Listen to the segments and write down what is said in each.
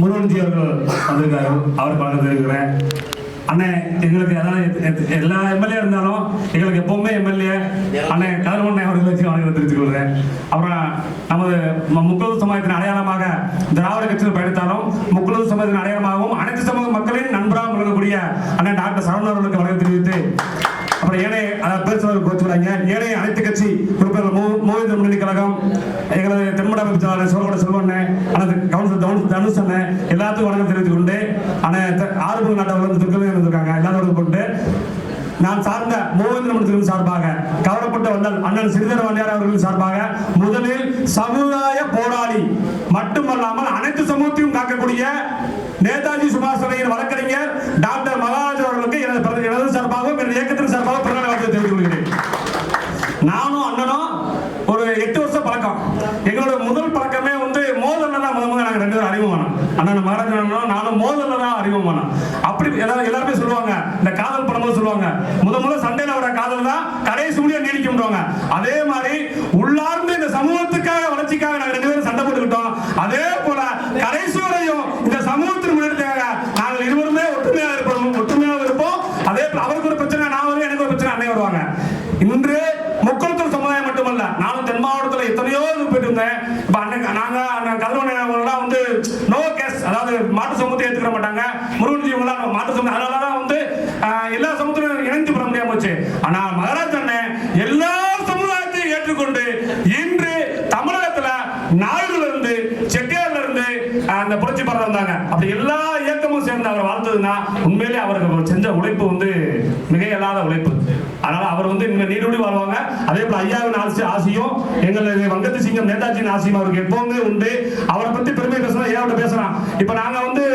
முருகன்ஜி அவர்கள் வந்திருக்காரு. அவருக்கு வணக்கம் தெரிவிக்கிறேன். அண்ணே, எங்களுக்கு அதாவது எல்லா எம்எல்ஏ இருந்தாலும் எங்களுக்கு எப்பவுமே எம்எல்ஏ அண்ணே கதிரவண்ணே அவர்களுக்கு வணக்கம் தெரிவித்துக் கொள்கிறேன். அப்புறம் நமது முக்குலது சமூகத்தின் அடையாளமாக திராவிட கட்சியில் பயணித்தாலும் முக்குலது சமூகத்தின் அடையாளமாகவும் அனைத்து சமூக மக்களின் நண்பராக விளங்கக்கூடிய அண்ணன் டாக்டர் சரவணன் அவர்களுக்கு வணக்கம் தெரிவித்து, அப்புறம் ஏனைய பேசுறவர்கள் கோச்சுக்கிறாங்க. ஏனைய அனைத்து கட்சி உறுப்பினர்கள் மூவேந்தர் முன்னணி கழகம், எங்களது தென்மட அமைப்பாளர் சோழகோட செல்வண்ணே, அனைத்து கவுன்சிலர் தனுஷ் அண்ணன் எல்லாத்துக்கும் வணக்கம் தெரிவித்துக் கொண்டு, ஆறுபுல் நாட்டவர்கள் துர்க்கமே இருந்திருக்காங்க. எல்லாரும் கொண்டு நான் சார்ந்த மூவேந்தர் மன்றத்தின் சார்பாக கவரப்பட்ட வந்தால் அண்ணன் சிறிதர் வாண்டியார் அவர்களின் சார்பாக முதலில் சமுதாய போராளி மட்டுமல்லாமல் அனைத்து சமூகத்தையும் காக்கக்கூடிய நேதாஜி சுபாஷ் சந்திரபோஸ் வழக்கறிஞர் டாக்டர் மகாராஜ் அவர்களுக்கு எனது சார்பாகவும் எனது இயக்கத்தின் சார்பாக பிறந்த வாழ்த்து தெரிவித்துக் கொள்கிறேன். நானும் அண்ணனும் ஒரு 8 வருஷம் பழக்கம். எங்களோட முதல் பழக்கமே வந்து மோதல்ல தான் முதல்ல நாங்கள் 2 பேரும் அறிமுகமானோம். அண்ணன் மகாராஜ் அண்ணனும் நானும் மோதல்ல தான் அறிமுகமானோம். அப்படி எல்லாருமே சொல்லுவாங்க, இந்த காதல் படமும் சொல்லுவாங்க, முதல்ல சண்டையில வர காதல் தான் கடைசி முடிய நீடிக்கும்ன்றவங்க. அதே மாதிரி உள்ளார்ந்து இந்த சமூகத்துக்காக வளர்ச்சிக்காக நாங்கள் 2 பேரும் சண்டை போட்டுக்கிட்டோம். அதே போல கடைசி வரையும் இந்த சமூகத்தின் முன்னேற்றத்துக்காக நாங்கள் இருவருமே ஒற்றுமையாக இருப்போம். அதே போல அவருக்கு ஒரு பிரச்சனை, நான் வருவேன், எனக்கு ஒரு பிரச்சனை, அண்ணன் வருவாங்க. இன்று முக்குளத்தூர் சமுதாயம் மட்டுமல்ல, நானும் தென் மாவட்டத்தில் எத்தனையோ போயிட்டு இருந்தேன். இப்ப நாங்க கதிரவண்ணெல்லாம் வந்து நோ கேஸ், அதாவது மாட்டு சமூகத்தை ஏற்றுக்க மாட்டாங்க, முருகன்ஜி இவங்களாம் மாட்டு சமூகம், அதனாலதான் வந்து எல்லா சமூகத்திலும் இணைந்து பெற முடியாம போச்சு. ஆனா மகாராஜ் அண்ணன் எல்லா சமுதாயத்தையும் ஏற்றுக்கொண்டு இன்று தமிழகத்துல நாயுடுல இருந்து செட்டியார்ல இருந்து அந்த புரட்சி பரவ வந்தாங்க. அப்படி எல்லா இயக்கமும் சேர்ந்து அவர் வாழ்த்ததுன்னா உண்மையிலே அவருக்கு செஞ்ச உழைப்பு வந்து மிக இல்லாத உழைப்பு. அதனால அவர் வந்து நீடோடி வாழ்வாங்க. அதே போல ஐயாவின் ஆசியும் எங்களுடைய வங்கத்து சிங்கம் நேதாஜியின் ஆசியும் அவருக்கு எப்பவுமே உண்டு. அவரை பத்தி பெருமை பேசலாம், ஏன் பேசலாம். இப்ப நாங்க வந்து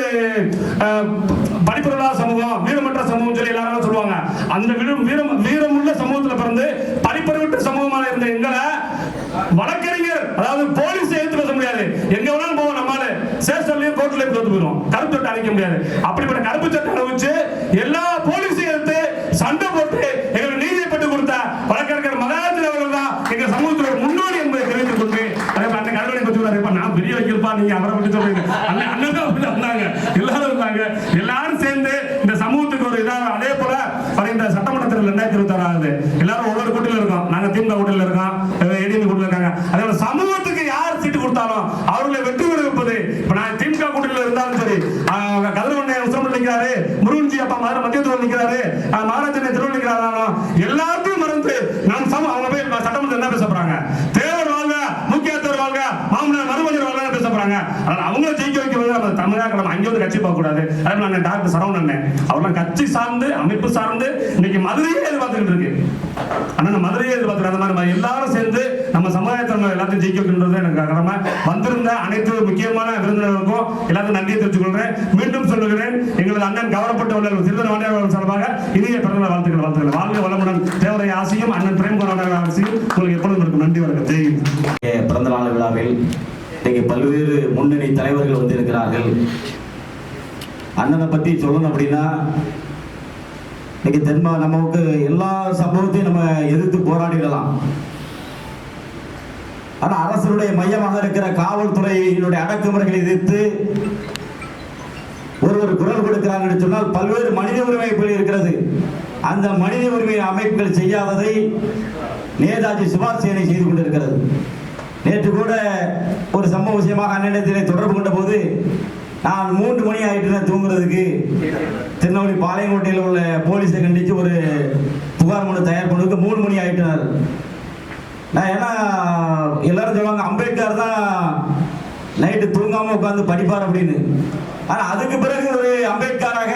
படிப்புள்ள சமூகம், வீரமற்ற சமூகம் சொல்லி எல்லாரும் சொல்லுவாங்க. அந்த வீரமுள்ள சமூகத்துல பிறந்து படிப்பறிவற்ற சமூகமாக இருந்த எங்களை வழக்கறிஞர், அதாவது போலீஸ் எடுத்து பேச முடியாது, எங்க வேணாலும் போவோம், நம்மால சேஷன்லயும் கோர்ட்லயும் தோத்து போயிடும், கருப்பு சட்டை அணிக்க முடியாது. அப்படிப்பட்ட கருப்பு சட்டை அணிவிச்சு எல்லா போலீஸையும் எடுத்து சண்டை போட்டு எங்களுக்கு நீதியை பெற்றுக் கொடுத்த வழக்கறிஞர் மகாராஜன் அவர்கள் தான் எங்க சமூகத்தோட முன்னோடி என்பதை தெரிவித்துக் கொண்டு, அதே போல அண்ணன் கல்வனை பற்றி நான் பெரிய வைக்கிறப்பா, நீங்க அவரை பற்றி சொல்றீங்க, அண்ணன் தான் வந்தாங்க, எல்லாரும் இருந்தாங்க, எல்லாரும் சேர்ந்து இந்த சமூகத்துக்கு ஒரு இதாக. அதே போல இந்த சட்டமன்றத்தில் 2026 ஆகுது, எல்லாரும் ஒவ்வொரு கூட்டில இருக்கோம். நாங்க திமுக கூட்டில இருக்கோம், ஏடிஎம் கூட்டில இருக்காங்க. அதே போல சமூகத்துக்கு யார் சீட்டு கொடுத்தாலும் அவர்களை வெற்றி பெற வைப்பது. இப்ப நான் திமுக கூட்டில இருந்தாலும் சரி, கதிரவண்ணே உசரம் நிற்கிறாரு, முருகன்ஜி அப்பா மத்தியத்துவம் நிற்கிறாரு, மகாராஜனை திருவள்ளுவர் நிற்கிறாராலும் எல்லாத்தையும் மறந்து நாம் அவங்க போய் சட்டமன்றத்தில் என்ன பேச போறாங்க? தேவர் வாழ்க, முக்கியத்தவர் வாழ்க, மாமனார் மருமகர் வாழ்க பேச போறாங்க. அவங்கள ஜெயிக்க வைக்க தமிழக அங்கே வந்து கட்சி பார்க்க கூடாது. அதே போல டாக்டர் சரவணன் அவர்லாம் கட்சி சார்ந்து அமைப்பு சார்ந்து இன்னைக்கு மதுரையே எதிர்பார்த்துக்கிட்டு இருக்கு. ஆனா மதுரையே எதிர்பார்த்து அந்த மாதிரி எல்லாரும் சேர்ந்து நம்ம சமுதாயத்தை எல்லாத்தையும் ஜெயிக்க வைக்கின்றது எனக்கு கடமை. வந்திருந்த அனைத்து முக்கியமான விருந்தினர்களுக்கும் எல்லாத்தையும் நன்றியை தெரிவித்துக் கொள்கிறேன். மீண்டும் சொல்லுகிறேன், எங்களது அண்ணன் கவரப்பட்டவர்கள் சிறிதர் வாண்டியார் சார்பாக இனிய பிறந்த வாழ்த்துக்கள். வாழ்க வளமுடன். தேவரை ஆசையும் அண்ணன் பிரேம்குமார் ஆசையும் உங்களுக்கு எப்பொழுதும் இருக்கும். நன்றி, வணக்கம். ஜெய். பிறந்த நாள் விழாவில் இன்றைக்கு பல்வேறு முன்னணி தலைவர்கள் வந்திருக்கிறார்கள். அண்ணனை பத்தி சொல்லணும் அப்படின்னா இன்னைக்கு நமக்கு எல்லா சம்பவத்தையும் நம்ம எதிர்த்து போராடிடலாம். ஆனா அரசனுடைய மையமாக இருக்கிற காவல்துறையினுடைய அடக்குமுறைகளை எதிர்த்து ஒருவர் குரல் கொடுக்கிறார் என்று சொன்னால் பல்வேறு மனித உரிமை இருக்கிறது. அந்த மனித உரிமை அமைப்புகள் செய்யாததை நேதாஜி சுபாஷ் சேனை செய்து கொண்டிருக்கிறது. நேற்று கூட ஒரு சம்பவ விஷயமாக அண்ணனிடத்திலே தொடர்பு கொண்ட போது நான் 3 மணி ஆயிட்டு தூங்குறதுக்கு திருநெல்வேலி பாளையங்கோட்டையில் உள்ள போலீஸை கண்டித்து ஒரு புகார் மனு தயார் பண்ணுறதுக்கு 3 மணி ஆயிட்டார். நான் ஏன்னா எல்லாரும் சொல்லுவாங்க அம்பேத்கர் தான் நைட்டு தூங்காம உட்காந்து படிப்பார் அப்படின்னு. ஆனா அதுக்கு பிறகு ஒரு அம்பேத்கராக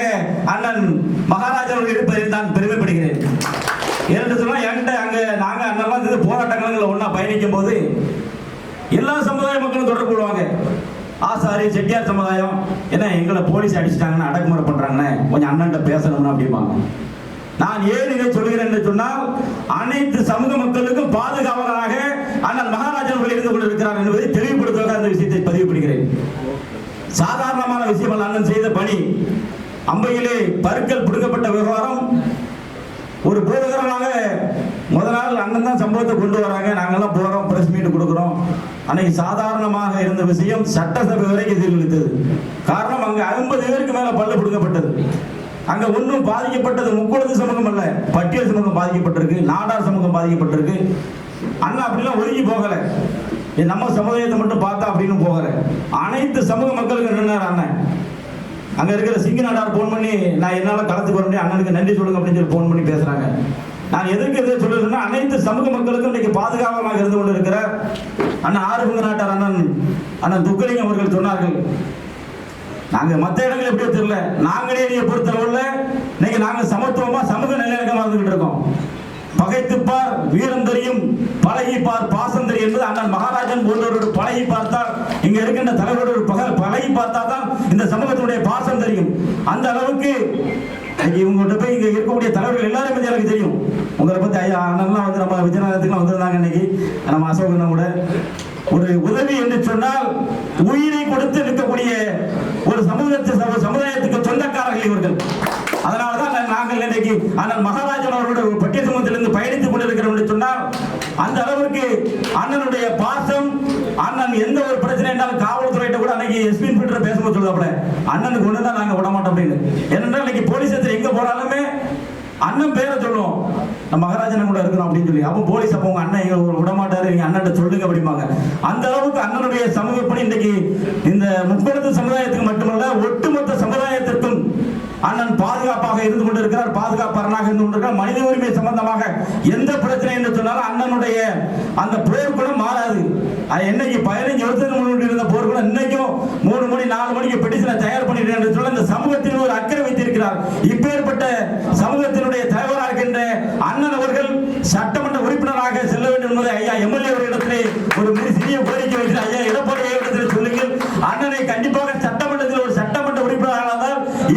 அண்ணன் மகாராஜன் இருப்பதில் நான் பெருமைப்படுகிறேன். ஏன்னு சொன்னா என்கிட்ட அங்க நாங்க அண்ணெல்லாம் போராட்டங்கள் ஒன்னா பயணிக்கும் போது எல்லா சமுதாய மக்களும் தொடர்பு கொள்வாங்க. ஆசாரி செட்டியார் சமுதாயம் என்ன எங்களை போலீஸ் அடிச்சுட்டாங்கன்னு அடக்குமுறை பண்றாங்கன்னு கொஞ்சம் அண்ணன்ட்ட பேசணும்னு அப்படிம்பாங்க. நான் ஏன் இதை சொல்கிறேன் என்று சொன்னால் அனைத்து சமூக மக்களுக்கும் பாதுகாவலராக அண்ணன் மகாராஜன் இருந்து கொண்டிருக்கிறார் என்பதை தெளிவுபடுத்துவதாக அந்த விஷயத்தை பதிவுபடுகிறேன். சாதாரணமான விஷயம் அல்ல அண்ணன் செய்த பணி. அம்பையிலே பருக்கள் பிடுங்கப்பட்ட விவகாரம் ஒரு போதகரமாக முதல் நாள் அண்ணன் தான் சம்பவத்தை கொண்டு வராங்க. நாங்கெல்லாம் போறோம், பிரஸ் மீட் கொடுக்குறோம். அன்னைக்கு சாதாரணமாக இருந்த விஷயம் சட்டசபை வரைக்கும் எதிர்கொடுத்தது. காரணம், அங்க 50 பேருக்கு மேல பல்லு கொடுக்கப்பட்டது. அங்க ஒன்றும் பாதிக்கப்பட்டது முக்குளத்து சமூகம் அல்ல, பட்டியல் சமூகம் பாதிக்கப்பட்டிருக்கு, நாடார் சமூகம் பாதிக்கப்பட்டிருக்கு. அண்ணா அப்படிலாம் ஒதுங்கி போகல, நம்ம சமுதாயத்தை மட்டும் பார்த்தா அப்படின்னு போகல. அனைத்து சமூக மக்களுக்கு நின்றார் அண்ணன். அங்க இருக்கிற சிங்க நாடார் போன் பண்ணி, நான் என்னால களத்துக்கு வர முடியும், அண்ணனுக்கு நன்றி சொல்லுங்க அப்படின்னு சொல்லி போன் பண்ணி பேசுறாங்க. நான் எதுக்கு எதை சொல்லுறேன்னா, அனைத்து சமூக மக்களுக்கும் இன்னைக்கு பாதுகாப்பாக இருந்து கொண்டு இருக்கிற அண்ணன் ஆறுமுக நாட்டார் அண்ணன் துக்கலிங்கம் அவர்கள் சொன்னார்கள், நாங்க மற்ற இடங்கள் எப்படியோ தெரியல, நாங்களே நீங்க பொறுத்தளவுல இன்னைக்கு நாங்க சமத்துவமா சமூக நல்லிணக்கமா இருந்துகிட்டு இருக்கோம். பகைத்துப்பார் வீரம் தெரியும், பழகிப்பார் பாசம் தெரியும் என்பது அண்ணன் மகாராஜன் போன்றவரோடு பழகி பார்த்தால், இங்க இருக்கின்ற தலைவரோடு பழகி பார்த்தா தான் இந்த சமூகத்தினுடைய பாசம் தெரியும். அந்த அளவுக்கு இவங்ககிட்ட போய் இங்க இருக்கக்கூடிய தலைவர்கள் எல்லாரும் பத்தி எனக்கு தெரியும். உங்களை பத்தி ஐயா அண்ணன்லாம் வந்து நம்ம விஜயநகரத்துக்குலாம் வந்திருந்தாங்க. இன்னைக்கு நம்ம அசோகன் கூட ஒரு உதவி என்று சொன்னால் உயிரை கொடுத்து நிற்கக்கூடிய ஒரு சமுதாயத்துக்கு சொந்தக்காரர்கள் இவர்கள். அதனாலதான் நாங்கள் இன்னைக்கு அண்ணன் மகாராஜன் அவர்களோட பட்டியல் சமூகத்திலிருந்து பயணித்துக் கொண்டிருக்கிறோம் என்று சொன்னால், அந்த அளவுக்கு அண்ணனுடைய பாசம். அண்ணன் எந்த ஒரு பிரச்சனை என்றாலும் காவல்துறையிட்ட கூட அன்னைக்கு எஸ்பி இன்ஸ்பெக்டர் பேசும்போது சொல்லுவாப்ல, அண்ணனுக்கு ஒண்ணு தான் நாங்க விட மாட்டோம் அப்படின்னு. ஏனென்றால் இன்னைக்கு போலீஸ் எங்க போனாலுமே அண்ணன் பேரை சொல்லுவோம், நம்ம மகாராஜன் கூட இருக்கிறோம் அப்படின்னு சொல்லி. அப்போ போலீஸ் அப்போ உங்க அண்ணன் எங்க விட மாட்டாரு, நீங்க அண்ணன் சொல்லுங்க அப்படிம்பாங்க. அந்த அளவுக்கு அண்ணனுடைய சமூக பணி இன்னைக்கு இந்த முற்படுத்த சமுதாயத்துக்கு மட்டுமல்ல, ஒட்டுமொத்த சமுதாயத்திற்கும் அண்ணன் பாதுகாப்பாக இருந்து கொண்டிருக்கிறார், பாதுகாப்பாளராக இருந்து கொண்டிருக்கிறார். மனித உரிமை சம்பந்தமாக எந்த பிரச்சனை என்று சொன்னாலும் அண்ணனுடைய அந்த போர்க்குணம் மாறாது. என்னைக்கு 15 வருஷத்துக்கு முன்னாடி இருந்த போர்க்குணம் இன்னைக்கும் 3 மணி 4 மணிக்கு பெட்டிஷனை தயார் பண்ணிட்டு என்று சொல்ல இந்த சமூகத்தில் ஒரு அக்கறை வைத்திருக்கிறார். இப்பேற்பட்ட சமூகத்தினுடைய தலைவராக இருக்கின்ற அண்ணன் அவர்கள் சட்டமன்ற உறுப்பினராக செல்ல வேண்டும் என்பதை ஐயா எம்எல்ஏ அவர்களிடத்திலே ஒரு சிறிய கோரிக்கை வைத்து, ஐயா எடப்பாடி இடத்தில் சொல்லுங்கள், அண்ணனை கண்டிப்பாக சட்டமன்றத்தில் ஒரு சட்டமன்ற உறுப்பினராக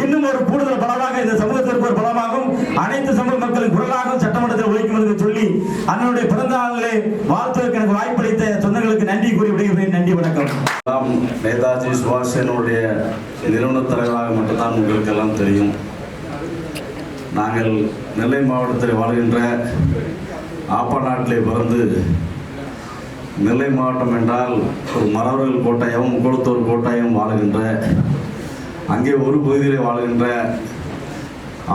இன்னும் ஒரு கூடுதல் பலமாக இந்த சமூகத்திற்கு ஒரு பலமாகும், அனைத்து சமூக மக்களின் குரலாகவும் சட்டமன்றத்தில் ஒழிக்கும் என்று சொல்லி அண்ணனுடைய பிறந்த நாளிலே வாழ்த்துவதற்கு எனக்கு வாய்ப்பளித்த சொந்தங்களுக்கு நன்றி கூறி விடுகிறேன். நன்றி, வணக்கம். நேதாஜி சுபாஷ் சேனுடைய நிறுவன தலைவராக மட்டும்தான் உங்களுக்கு எல்லாம் தெரியும். நாங்கள் நெல்லை மாவட்டத்தில் வாழ்கின்ற ஆப்பா நாட்டிலே பிறந்து, நெல்லை மாவட்டம் என்றால் ஒரு மறவர்கள் கோட்டாயம், முக்குளத்தூர் கோட்டாயம் வாழ்கின்ற, அங்கே ஒரு பகுதியிலே வாழ்கின்ற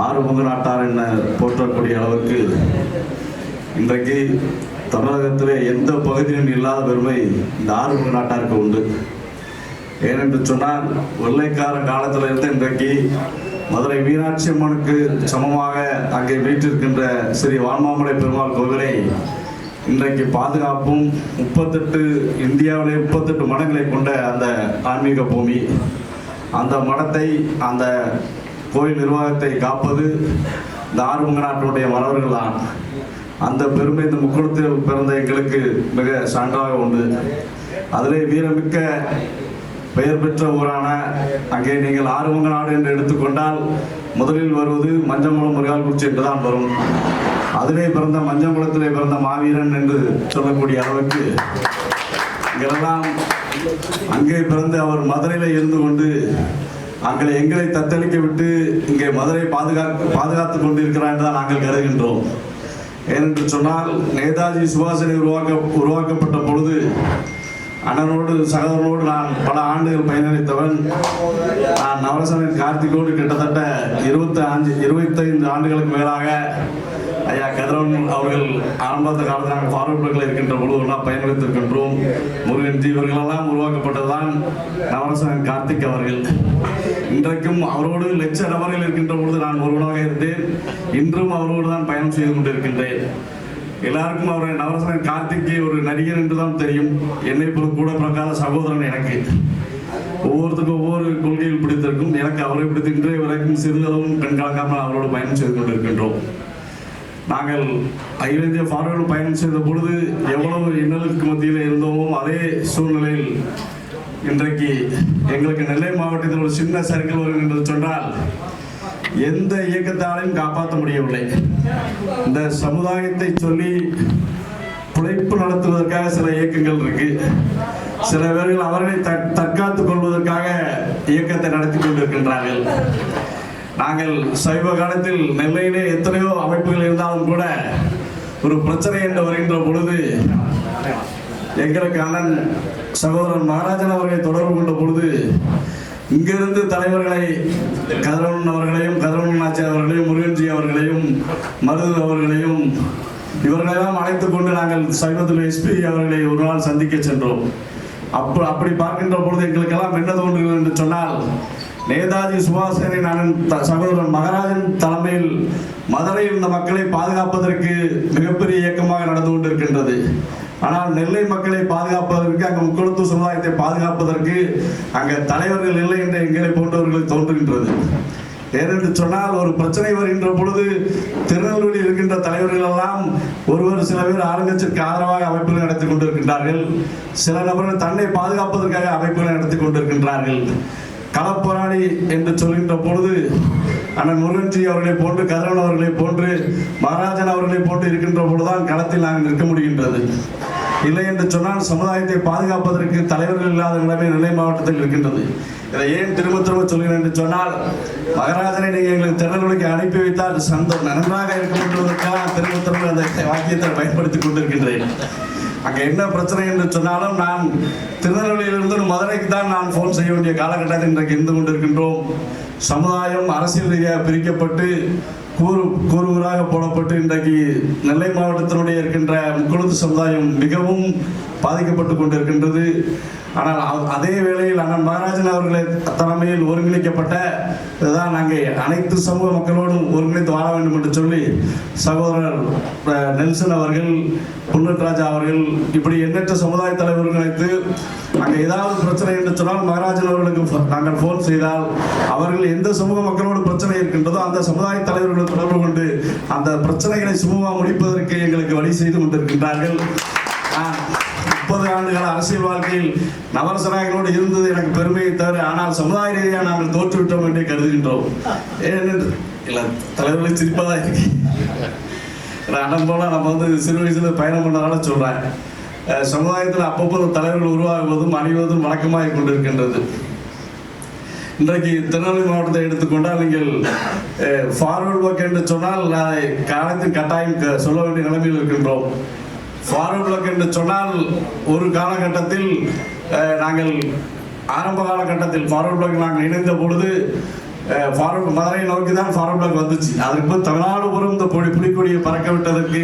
ஆறுமுக நாட்டார் என போற்றக்கூடிய அளவுக்கு இன்றைக்கு தமிழகத்திலே எந்த பகுதியிலும் இல்லாத பெருமை இந்த ஆறுமுக நாட்டாருக்கு உண்டு. ஏனென்று சொன்னால், வெள்ளைக்கார காலத்தில் இருந்து இன்றைக்கு மதுரை மீனாட்சி அம்மனுக்கு சமமாக அங்கே வீற்றிருக்கின்ற ஸ்ரீ வான்மாமலை பெருமாள் கோவிலை இன்றைக்கு பாதுகாப்பும் 38 இந்தியாவிலே 38 மடங்களை கொண்ட அந்த ஆன்மீக பூமி, அந்த மடத்தை, அந்த கோயில் நிர்வாகத்தை காப்பது இந்த ஆறுமுக நாட்டினுடைய மறவர்கள் தான். அந்த பெருமை இந்த முக்குளத்தில் பிறந்த எங்களுக்கு மிக சான்றாக உண்டு. அதிலே வீரமிக்க பெயர் பெற்ற ஊரான அங்கே நீங்கள் ஆறுமுக நாடு என்று எடுத்துக்கொண்டால் முதலில் வருவது மஞ்சங்குளம் முருகால்குறிச்சி என்றுதான் வரும். அதிலே பிறந்த மஞ்சங்குளத்திலே பிறந்த மாவீரன் என்று சொல்லக்கூடிய அளவுக்கு இங்கெல்லாம் அங்கே பிறந்து அவர் மதுரையில் இருந்து கொண்டு அங்கே எங்களை தத்தளிக்க விட்டு இங்கே மதுரை பாதுகாத்துக் கொண்டிருக்கிறார் என்று தான் நாங்கள் கருதுகின்றோம். ஏனென்று சொன்னால், நேதாஜி சுபாஷினை உருவாக்கப்பட்ட பொழுது அண்ணனோடு சகோதரனோடு நான் பல ஆண்டுகள் பயணித்தவன். நான் நவரசனின் கார்த்திகோடு கிட்டத்தட்ட 25 ஆண்டுகளுக்கு மேலாக ஐயா கதிரவன் அவர்கள் ஆரம்பத்த காலத்தில் நாங்கள் ஃபார்வர்ட் பிளாக்ல இருக்கின்ற பொழுதுலாம் பயன்படுத்திருக்கின்றோம். முருகன் ஜி இவர்களெல்லாம் உருவாக்கப்பட்டதுதான் நவரசன் கார்த்திக் அவர்கள். இன்றைக்கும் அவரோடு லட்ச நபர்கள் இருக்கின்ற பொழுது நான் ஒருவனாக இருந்தேன். இன்றும் அவரோடு தான் பயணம் செய்து கொண்டிருக்கின்றேன். எல்லாருக்கும் அவரை நவரசன் கார்த்திக்கு ஒரு நடிகர் என்றுதான் தெரியும். என்னை கூட பிறக்காத சகோதரன் எனக்கு. ஒவ்வொருத்தருக்கும் ஒவ்வொரு கொள்கையில் பிடித்திருக்கும். எனக்கு அவரை பிடித்து இன்றைய வரைக்கும் சிறிதளவும் கண்காணாமல் அவரோடு பயணம் செய்து கொண்டிருக்கின்றோம். நாங்கள் அகில இந்திய ஃபார்வர்டு பயணம் செய்த பொழுது எவ்வளவு இன்னலுக்கு மத்தியில் இருந்தோமோ அதே சூழ்நிலையில் இன்றைக்கு எங்களுக்கு நெல்லை மாவட்டத்தில் ஒரு சின்ன சர்க்கிள் வரும் என்று சொன்னால் எந்த இயக்கத்தாலையும் காப்பாற்ற முடியவில்லை. இந்த சமுதாயத்தை சொல்லி பிழைப்பு நடத்துவதற்காக சில இயக்கங்கள் இருக்கு. சில பேர்கள் அவர்களை தற்காத்துக் கொள்வதற்காக இயக்கத்தை நடத்தி கொண்டிருக்கின்றார்கள். நாங்கள் சைவ காலத்தில் நெல்லையிலே எத்தனையோ அமைப்புகள் இருந்தாலும் கூட ஒரு பிரச்சனை என்று வருகின்ற பொழுது எங்களுக்கு அண்ணன் சகோதரன் மகாராஜன் அவர்களை தொடர்பு கொண்ட பொழுது இங்கிருந்து தலைவர்களை கதிரவன் அவர்களையும், கதிரவன் நாச்சியார் அவர்களையும், முருகன்ஜி அவர்களையும், மருது அவர்களையும் இவர்களெல்லாம் அழைத்துக் கொண்டு நாங்கள் சமீபத்தில் எஸ்பி அவர்களை ஒரு நாள் சந்திக்க சென்றோம். அப்படி பார்க்கின்ற பொழுது எங்களுக்கெல்லாம் என்ன தோன்றுகிறது என்று சொன்னால், நேதாஜி சுபாஷ் அண்ணன் சகோதரன் மகாராஜன் தலைமையில் மதுரையில் இந்த மக்களை பாதுகாப்பதற்கு மிகப்பெரிய இயக்கமாக நடந்து கொண்டிருக்கின்றது. ஆனால் நெல்லை மக்களை பாதுகாப்பதற்கு, அங்கு முக்குளத்து சமுதாயத்தை பாதுகாப்பதற்கு அங்கே தலைவர்கள் இல்லை என்று எங்களை போன்றவர்கள் தோன்றுகின்றது. ஏனென்று சொன்னால், ஒரு பிரச்சனை வருகின்ற பொழுது திருநெல்வேலியில் இருக்கின்ற தலைவர்கள் எல்லாம் சில பேர் ஆளுங்கட்சிக்கு ஆதரவாக அமைப்புகளை நடத்தி கொண்டிருக்கின்றார்கள். சில நபர்கள் தன்னை பாதுகாப்பதற்காக அமைப்புகளை நடத்தி கொண்டிருக்கின்றார்கள். களப்போராளி என்று சொல்கின்ற பொழுது அண்ணன் முருகன்ஜி அவர்களை போன்று, கதிரவன் அவர்களை போன்று, மகாராஜன் அவர்களை போன்று இருக்கின்ற பொழுதுதான் களத்தில் நாங்கள் நிற்க முடிகின்றது. இல்லை என்று சொன்னால் சமுதாயத்தை பாதுகாப்பதற்கு தலைவர்கள் இல்லாத நிலைமை நெல்லை மாவட்டத்தில் இருக்கின்றது. இதை ஏன் திரும்ப திரும்ப சொல்கிறேன் என்று சொன்னால், மகாராஜனை நீங்கள் எங்களுக்கு திருநெல்வேலிக்கு அனுப்பி வைத்தால் நன்றாக இருக்கும் என்பதற்காக திரும்ப திரும்ப அந்த வாக்கியத்தை பயன்படுத்திக் கொண்டிருக்கின்றேன். அங்கே என்ன பிரச்சனை என்று சொன்னாலும், நான் திருநெல்வேலியிலிருந்து மதுரைக்கு தான் நான் ஃபோன் செய்ய வேண்டிய காலகட்டத்தில் இன்றைக்கு இருந்து கொண்டிருக்கின்றோம். சமுதாயம் அரசியல் ரீதியாக பிரிக்கப்பட்டு கூறுகூறாக போடப்பட்டு இன்றைக்கு நெல்லை மாவட்டத்தினுடைய இருக்கின்ற முக்குளத்து சமுதாயம் மிகவும் பாதிக்கப்பட்டு கொண்டிருக்கின்றது. ஆனால் அதே வேளையில் அண்ணன் மகாராஜன் அவர்களை தலைமையில் ஒருங்கிணைக்கப்பட்ட இதுதான் நாங்கள் அனைத்து சமூக மக்களோடும் ஒருங்கிணைத்து வாழ வேண்டும் என்று சொல்லி சகோதரர் நெல்சன் அவர்கள், புன்னட்ராஜா அவர்கள், இப்படி எண்ணற்ற சமுதாய தலைவர்கள் அழைத்து அங்கே ஏதாவது பிரச்சனை என்று சொன்னால் மகாராஜன் அவர்களுக்கு நாங்கள் ஃபோன் செய்தால் அவர்கள் எந்த சமூக மக்களோடு பிரச்சனை இருக்கின்றதோ அந்த சமுதாய தலைவர்களை தொடர்பு கொண்டு அந்த பிரச்சனைகளை சுமூகமாக முடிப்பதற்கு எங்களுக்கு வழி செய்து கொண்டிருக்கின்றார்கள். 30 ஆண்டுகால அரசியல் வாழ்க்கையில் நவரசநாயகனோடு இருந்தது எனக்கு பெருமையை தவிர, ஆனால் சமுதாய ரீதியாக நாங்கள் தோற்றுவிட்டோம் என்று கருதுகின்றோம். ஏனென்று இல்லை, தலைவர்களை சிரிப்பதாக இருக்கு. அண்ணன் போல நம்ம சிறு வயசில் பயணம் பண்ணதால சொல்கிறேன். சமுதாயத்தில் அப்பப்போ தலைவர்கள் உருவாகுவதும் அணிவதும் வழக்கமாக கொண்டிருக்கின்றது. இன்றைக்கு திருநெல்வேலி மாவட்டத்தை எடுத்துக்கொண்டால் நீங்கள் ஃபார்வர்ட் ஒர்க் என்று சொன்னால் காலத்தின் கட்டாயம் சொல்ல வேண்டிய நிலைமையில் இருக்கின்றோம். ஃபார்வர்ட் பிளாக் என்று சொன்னால் ஒரு காலகட்டத்தில் நாங்கள் ஆரம்ப காலகட்டத்தில் ஃபார்வர்ட் பிளாக் நாங்கள் இணைந்த பொழுது ஃபார்வர்ட் மதுரை நோக்கி தான் ஃபார்வர்ட் பிளாக் வந்துச்சு. அதற்கு தமிழ்நாடு பூரம் இந்த புலிக்கொடியை பறக்க விட்டதற்கு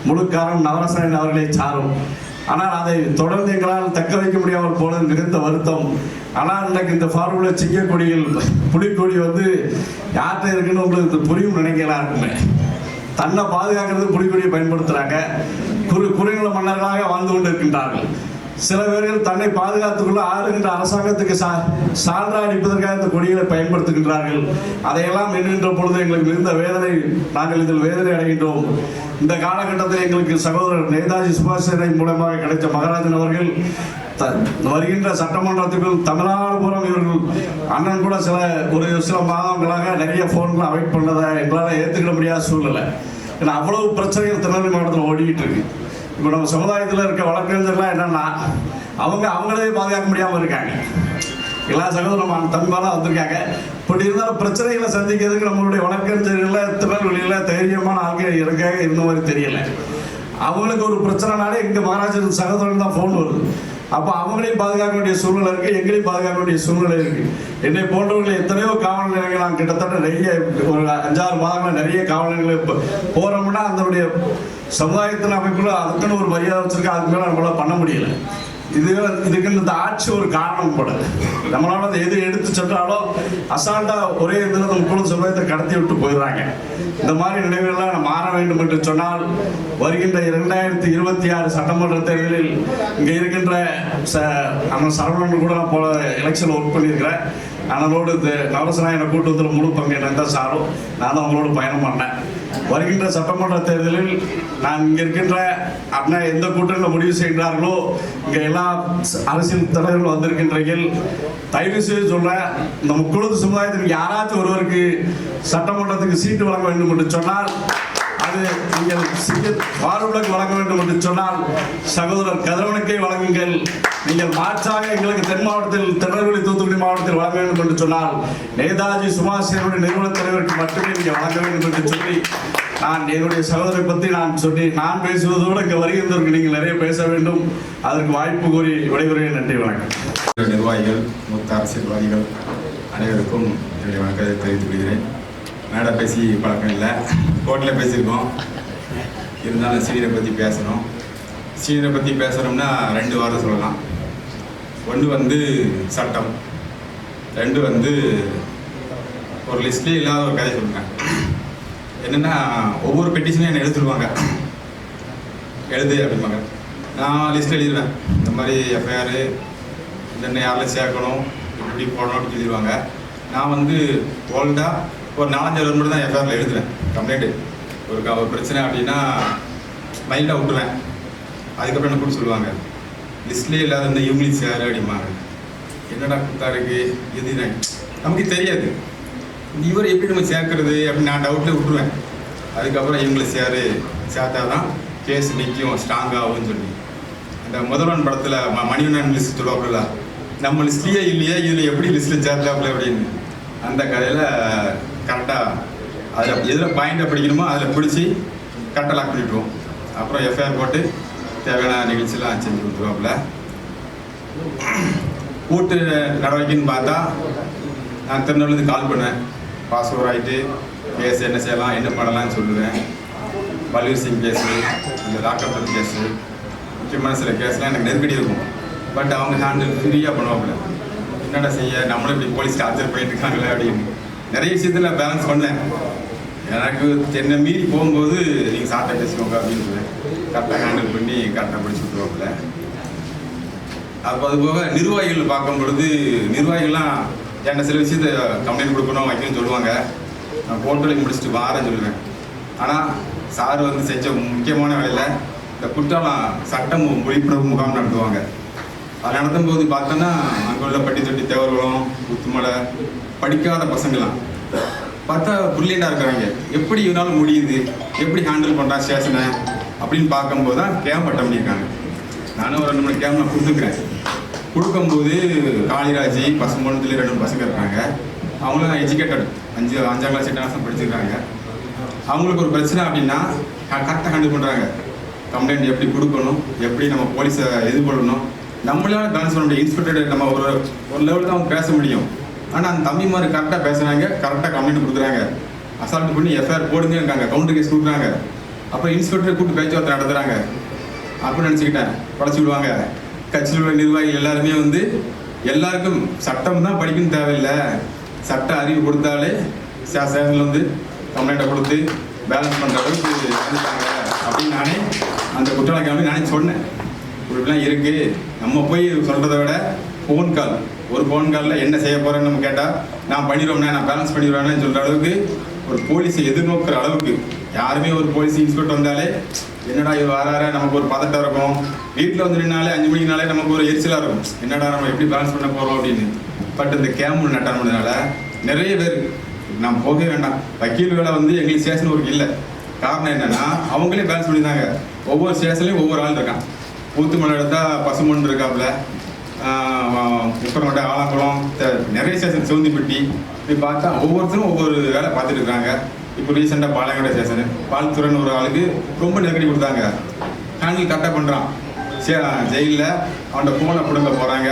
முழு காரணம் நவரசன் அவர்களை சாரும். ஆனால் அதை தொடர்ந்து எங்களால் தக்க வைக்க முடியாமல் போனது மிகுந்த வருத்தம். ஆனால் இன்றைக்கு இந்த ஃபார்வர்டில் சிங்கக்கொடியில் புலிக்கொடி யார்கிட்ட இருக்குன்னு உங்களுக்கு புரியும் நினைக்கலாம் இருக்குமே. தன்னை பாதுகாக்கிறதுக்கு புலிக்கொடியை பயன்படுத்துகிறாங்க. குறுநில மன்னர்களாக வாழ்ந்து கொண்டு இருக்கின்றார்கள். சில பேர்கள் தன்னை பாதுகாத்துக்கொள்ள ஆளுகின்ற அரசாங்கத்துக்கு சான்றா அடிப்பதற்காக இந்த கொடிகளை பயன்படுத்துகின்றார்கள். அதையெல்லாம் எண்ணுகின்ற பொழுது எங்களுக்கு மிகுந்த வேதனை, நாங்கள் இதில் வேதனை அடைகின்றோம். இந்த காலகட்டத்தில் எங்களுக்கு சகோதரர் நேதாஜி சுபாஷ் மூலமாக கிடைத்த மகாராஜன் அவர்கள் வருகின்ற சட்டமன்றத்துக்குள் தமிழ்நாடு பூரம் இவர்கள் அண்ணன் கூட சில மாதங்களாக நிறைய போன்களை அவாய்ட் பண்ணதை எங்களால் ஏற்றுக்கிட முடியாத சூழ்நிலை. ஏன்னா அவ்வளவு பிரச்சனைகள் திருநெல்வேலி மாவட்டத்தில் ஓடிக்கிட்டு இருக்கு. இப்போ நம்ம சமுதாயத்தில் இருக்க வழக்கறிஞர்லாம் என்னன்னா அவங்களே பாதுகாக்க முடியாமல் இருக்காங்க. எல்லா சகோதரம் தம்பிமாலாம் வந்திருக்காங்க. இப்படி இருந்தாலும் பிரச்சனைகளை சந்திக்கிறதுக்கு நம்மளுடைய வழக்கறிஞர்கள் திருநெல்வேலியில் தைரியமான ஆட்கள் இருக்காங்க இருந்த மாதிரி தெரியல. அவங்களுக்கு ஒரு பிரச்சனைனாலே இங்கே மகாராஜன் சகோதரன் தான் ஃபோன் வருது. அப்போ அவங்களையும் பாதுகாக்க வேண்டிய சூழ்நிலை இருக்குது, எங்களையும் பாதுகாக்க வேண்டிய சூழ்நிலை இருக்குது. என்னை போன்றவர்கள் எத்தனையோ காவல் நிலையங்கள் நான் கிட்டத்தட்ட நிறைய ஒரு 5-6 மாதங்கள் நிறைய காவல் நிலையங்கள் போகிறோம்னா அதனுடைய சமுதாயத்தின் அமைப்புல அதுக்குன்னு ஒரு மரியாதை வச்சிருக்கா, அதுக்கு மேலே நம்மளால பண்ண முடியல. இதுக்கு இந்த ஆட்சி ஒரு காரணம் கூட. நம்மளால அதை எது எடுத்து சென்றாலும் அசால்ட்டா ஒரே இதில் முக்குளத்து சமுதாயத்தை கடத்தி விட்டு போயிடுறாங்க. இந்த மாதிரி நினைவுகள்லாம் மாற வேண்டும் என்று சொன்னால் வருகின்ற 2026 சட்டமன்ற தேர்தலில் இங்கே இருக்கின்ற நம்ம சரவணன் கூட நான் போல எலெக்ஷன் ஒர்க் பண்ணியிருக்கிறேன். அதனோடு நவரசநாயகனை கூட்டத்தில் முழு பங்கு என்ன சாரும் நான் அவங்களோட பயணம் பண்ணேன். வருகின்ற சட்டமன்ற தேர்தலில் நான் இங்கே இருக்கின்ற அண்ணா எந்த கூட்டத்தில் முடிவு செய்கிறார்களோ இங்கே எல்லா அரசியல் தலைவர்கள் வந்திருக்கின்றீர்கள். தயவு செய்து சொல்கிறேன், இந்த முக்குளத்து சமுதாயத்திற்கு யாராச்சும் ஒருவருக்கு சட்டமன்றத்துக்கு சீட்டு வழங்க வேண்டும் என்று சொன்னால் அது நீங்கள் ஃபார்வர்ட் வழங்க வேண்டும் என்று சொன்னால் சகோதரர் கதிரவனுக்கே வழங்குங்கள். நீங்கள் மாற்றாக எங்களுக்கு தென் மாவட்டத்தில் திருநெல்வேலி தூத்துக்குடி மாவட்டத்தில் வழங்க வேண்டும் என்று சொன்னால் நேதாஜி சுபாஷ் நிறுவன தலைவருக்கு மட்டுமே நீங்கள் வழங்க வேண்டும் என்று சொல்லி நான் என்னுடைய சகோதரரை பற்றி நான் பேசுவதோடு இங்கே வருகின்றவர்கள் நீங்கள் நிறைய பேச வேண்டும். அதற்கு வாய்ப்பு கோரி விடைபெறுகிறேன். நன்றி, வணக்கம். நிர்வாகிகள், மூத்த அரசியல்வாதிகள் அனைவருக்கும் என்னுடைய வணக்கத்தை தெரிவித்துக் கொள்கிறேன். மேடை பேசி பழக்கம் இல்லை, கோர்ட்டில் பேசியிருக்கோம். இருந்தாலும் சீனியரை பற்றி பேசணும். சீனியரை பற்றி பேசுகிறோம்னா 2 வாரம் சொல்லலாம். ஒன்று சட்டம், 2 ஒரு லிஸ்ட்லேயே இல்லாத ஒரு கதை சொல்லுவேன். என்னென்னா, ஒவ்வொரு பெட்டிஷனையும் என்னை எழுதிடுவாங்க. எழுது அப்படிம்பாங்க. நான் லிஸ்ட் எழுதிடுவேன். இந்த மாதிரி எஃப்ஐஆர் இந்த யாரில் சேர்க்கணும், இப்படி போடணும் அப்படின்னு சொல்லிடுவாங்க. நான் ஓல்டாக ஒரு 4-5 வருடம் தான் எஃப்ஐஆரில் எழுதுவேன். கம்ப்ளைண்ட்டு ஒரு பிரச்சனை அப்படின்னா மைல்டாக விட்டுருவேன். அதுக்கப்புறம் என்ன கூட சொல்லுவாங்க, லிஸ்ட்லேயே இல்லாத இந்த இவங்களுக்கு சேர் அப்படிம்பாங்க. என்னடா குத்தா இருக்குது இது நமக்கு தெரியாது. இவர் எப்படி நம்ம சேர்க்கறது அப்படின்னு நான் டவுட்டில் விட்டுருவேன். அதுக்கப்புறம் இவங்களை சேர்த்தா தான் கேஸ் நிற்கும், ஸ்ட்ராங்காகும்னு சொல்லி. அந்த முதல்வன் படத்தில் மணிவண்ணன் லிஸ்ட் சொல்லுவாப்புல, நம்ம லிஸ்ட்லேயே இல்லையே, இதில் எப்படி லிஸ்ட்டில் சேர்த்தாப்புல அப்படின்னு. அந்த கதையில் கரெக்டாக அதில் எதில் பாயிண்டை பிடிக்கணுமோ அதில் பிடிச்சி கரெக்டாக லாக் பண்ணிவிட்டுருவோம். அப்புறம் எஃப்ஐஆர் போட்டு தேவையான நிகழ்ச்சியெலாம் செஞ்சு கொடுத்துருவாப்புல. கூட்டு நடவடிக்கைன்னு பார்த்தா நான் திருநெல்வேலிருந்து கால் பண்ணேன். பாஸ்போர்ட் ஆகிட்டு கேஸ் என்ன செய்யலாம், என்ன பண்ணலாம்னு சொல்லுவேன். பல்வீர் சிங் கேஸு, இந்த லாக்அப் கேஸு, முக்கியமான சில கேஸ்லாம் எனக்கு நெருக்கடி இருக்கும். பட் அவங்க ஹேண்டில் ஃப்ரீயாக பண்ணுவாப்புல. என்னடா செய்ய, நம்மளும் இப்படி போலீஸ் டார்ச்சர் பண்ணிட்டு இருக்காங்களே அப்படின்னு நிறைய விஷயத்தில் பேலன்ஸ் பண்ணேன். எனக்கு என்னை மீறி போகும்போது நீங்கள் சாப்பிட்ட பேசுவாங்க அப்படின்னு கரெக்டாக ஹேண்டில் பண்ணி கரெக்டாக படிச்சு விட்டுருவாப்புல. அப்போ அது போக நிர்வாகிகள் பார்க்கும் பொழுது, நிர்வாகிகள்லாம் என்கிட்ட சில விஷயத்தை கம்ப்ளைண்ட் கொடுக்கணும் வைக்கணும்னு சொல்லுவாங்க. நான் போர்ட்டலை முடிச்சுட்டு வாரேன்னு சொல்லுவேன். ஆனால் சார் செஞ்ச முக்கியமான வேலையில் இந்த குற்றாலம் சட்டம் விழிப்புணர்வு முகாம் நடத்துவாங்க. அது நடத்தும்போது பார்த்தோன்னா அங்கே உள்ள பட்டி தொட்டி தேவர்களும் குத்துமலை படிக்காத பசங்களாம் பார்த்தா பிரில்லியண்டாக இருக்கிறாங்க. எப்படி இவனாலும் முடியுது, எப்படி ஹேண்டில் பண்ணுறான் ஸ்டேஷனை அப்படின்னு பார்க்கும்போது தான் கேம்ப் அட்டன் பண்ணியிருக்காங்க. நானும் ஒரு 2 மணி கேம்ப் நான் கொடுத்துருக்குறேன். கொடுக்கும்போது காளிராஜி பசும்பொண்ணுல 2 பசங்க இருக்காங்க. அவங்களும் எஜுகேட்டட், 5ஆம் கிளாஸ் 8ஆம் கிளாஸ் படிச்சிருக்காங்க. அவங்களுக்கு ஒரு பிரச்சனை அப்படின்னா கரெக்டாக ஹேண்டில் பண்ணுறாங்க. கம்ப்ளைண்ட் எப்படி கொடுக்கணும், எப்படி நம்ம போலீஸை எதிர்கொள்ளணும், நம்மளால பேலன்ஸ் பண்ண முடியும். இன்ஸ்பெக்டர் நம்ம ஒரு லெவலில் தான் அவங்க பேச முடியும். ஆனால் அந்த தம்பி மாதிரி கரெக்டாக பேசுகிறாங்க, கரெக்டாக கம்ப்ளைண்ட் கொடுக்குறாங்க, அசால்ட் பண்ணி எஃப்ஐஆர் போடுங்க, கவுண்டர் கேஸ் கொடுக்குறாங்க. அப்புறம் இன்ஸ்பெக்டரை கூப்பிட்டு பேச்சுவார்த்தை நடத்துகிறாங்க. அப்படின்னு நினச்சிக்கிட்டேன் படைச்சி விடுவாங்க. கட்சியில் உள்ள நிர்வாகிகள் எல்லாருமே எல்லாருக்கும் சட்டம் தான் படிக்கணும் தேவையில்லை, சட்ட அறிவு கொடுத்தாலே ஸ்டேஷனில் கம்ப்ளைண்ட்டை கொடுத்து பேலன்ஸ் பண்ணுற அளவுக்கு வந்துட்டாங்க அப்படின்னு நானே அந்த குற்றாலம் கிளம்பி நானே சொன்னேன். இப்படிலாம் இருக்குது, நம்ம போய் சொல்கிறத விட ஒரு ஃபோன் காலில் என்ன செய்ய போகிறேன்னு நம்ம கேட்டால் நான் பண்ணிடுவோம்னா, நான் பேலன்ஸ் பண்ணிடுவேன்னு சொல்கிற அளவுக்கு ஒரு போலீஸை எதிர்நோக்கிற அளவுக்கு யாருமே ஒரு போலீஸ் இன்ஸ்பெக்டர் வந்தாலே என்னடா இது வராற நமக்கு ஒரு பதட்டம் இருக்கும். வீட்டில் நின்னாலே 5 மணிக்குனாலே நமக்கு ஒரு எரிச்சலாக இருக்கும், என்னடா நம்ம எப்படி பேலன்ஸ் பண்ண போகிறோம் அப்படின்னு. பட் இந்த கேம்ப் நட்டான் பண்ணதுனால நிறைய பேர் நான் போகவே வேண்டாம், வக்கீல் வேலை எங்களுக்கு ஸ்டேஷன் ஒர்க் இல்லை. காரணம் என்னென்னா அவங்களே பேலன்ஸ் பண்ணியிருந்தாங்க. ஒவ்வொரு ஸ்டேஷன்லேயும் ஒவ்வொரு ஆள் இருக்கான். ஊத்துமலை எடுத்தால் பசுமொன்று இருக்காப்புல, முக்கரமட்டை, ஆலங்குளம், நிறைய ஸ்டேஷன், சிவந்திப்பட்டி, இப்படி பார்த்தா ஒவ்வொருத்தரும் ஒவ்வொரு வேலை பார்த்துட்டு இருக்காங்க. இப்போ ரீசெண்டாக பாளையங்கோட்டை ஸ்டேஷனு பால்துறைன்னு ஒரு ஆளுக்கு ரொம்ப நெருக்கடி கொடுத்தாங்க. ஹேண்டில் கரெக்டாக பண்ணுறான். ஜெயிலில் அவன்கிட்ட ஃபோனை பிடுங்க போகிறாங்க.